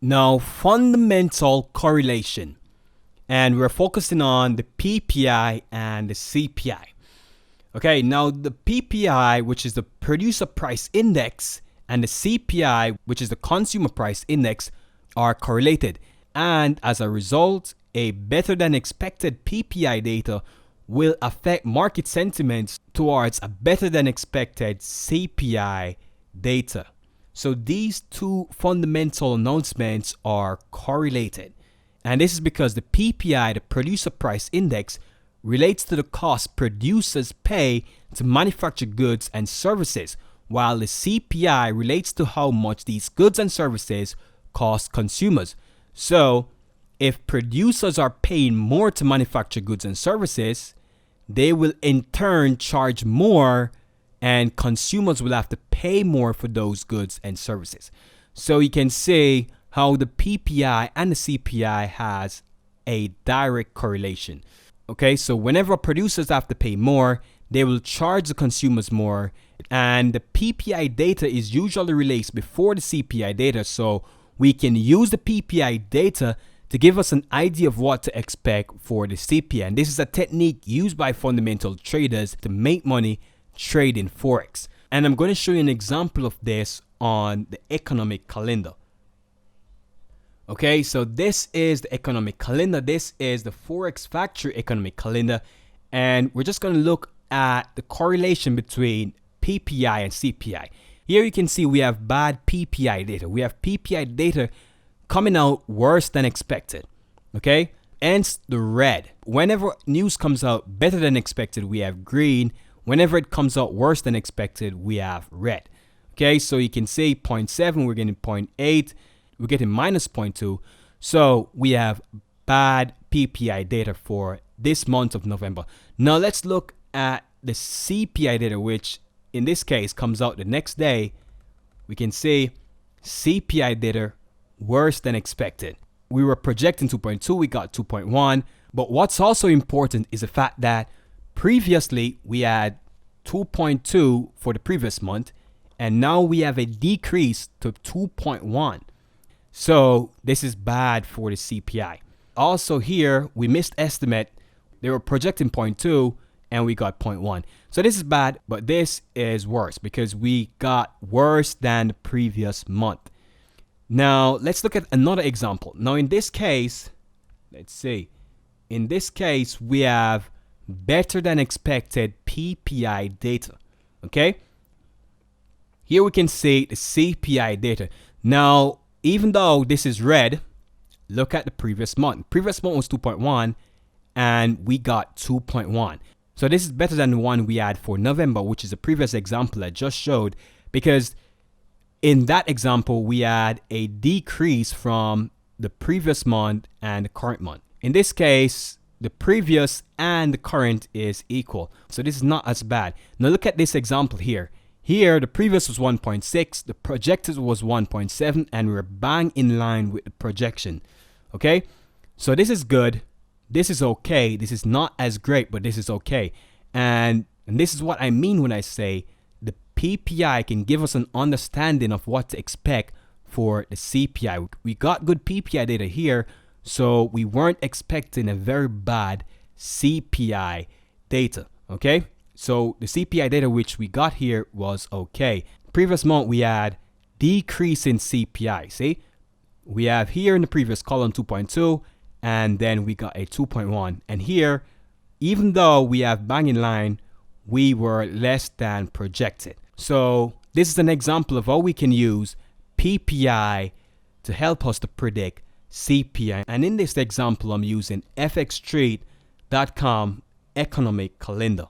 Now, fundamental correlation. And we're focusing on the PPI and the CPI. Okay, now the PPI, which is the producer price index, and the CPI, which is the consumer price index, are correlated. And as a result, a better than expected PPI data will affect market sentiments towards a better than expected CPI data. So these two fundamental announcements are correlated. And this is because the PPI, the producer price index, relates to the cost producers pay to manufacture goods and services, while the CPI relates to how much these goods and services cost consumers. So if producers are paying more to manufacture goods and services, they will in turn charge more, and consumers will have to pay more for those goods and services. So you can see how the PPI and the CPI has a direct correlation. Okay, so whenever producers have to pay more, they will charge the consumers more, and the PPI data is usually released before the CPI data, so we can use the PPI data to give us an idea of what to expect for the CPI. And this is a technique used by fundamental traders to make money trading forex. And I'm going to show you an example of this on the economic calendar. Okay, so this is the economic calendar. This is the Forex Factory economic calendar. And we're just going to look at the correlation between PPI and CPI. Here you can see we have bad PPI data. We have PPI data coming out worse than expected. Okay, hence the red. Whenever news comes out better than expected, we have green. Whenever it comes out worse than expected, we have red. Okay, so you can see 0.7, we're getting 0.8. We're getting minus 0.2. So we have bad PPI data for this month of November. Now let's look at the CPI data, which in this case comes out the next day. We can see CPI data worse than expected. We were projecting 2.2, we got 2.1. But what's also important is the fact that previously we had 2.2 for the previous month, and now we have a decrease to 2.1. So this is bad for the CPI. Also here, we missed estimate. They were projecting 0.2 and we got 0.1. So this is bad, but this is worse because we got worse than the previous month. Now let's look at another example. Now in this case, let's see. In this case, we have better than expected PPI data. Okay. Here we can see the CPI data. Now, even though this is red, look at the previous month. Previous month was 2.1 and we got 2.1. So this is better than the one we had for November, which is the previous example I just showed, because in that example, we had a decrease from the previous month and the current month. In this case, the previous and the current is equal. So this is not as bad. Now look at this example here. Here, the previous was 1.6, the projected was 1.7, and we're bang in line with the projection. Okay, so this is good. This is okay. This is not as great, but this is okay. And this is what I mean when I say the PPI can give us an understanding of what to expect for the CPI. We got good PPI data here, so we weren't expecting a very bad CPI data. Okay. So the CPI data which we got here was okay. Previous month we had decrease in CPI. See, we have here in the previous column 2.2, and then we got a 2.1. And here, even though we have bang in line, we were less than projected. So this is an example of how we can use PPI to help us to predict CPI. And in this example, I'm using fxtrade.com economic calendar.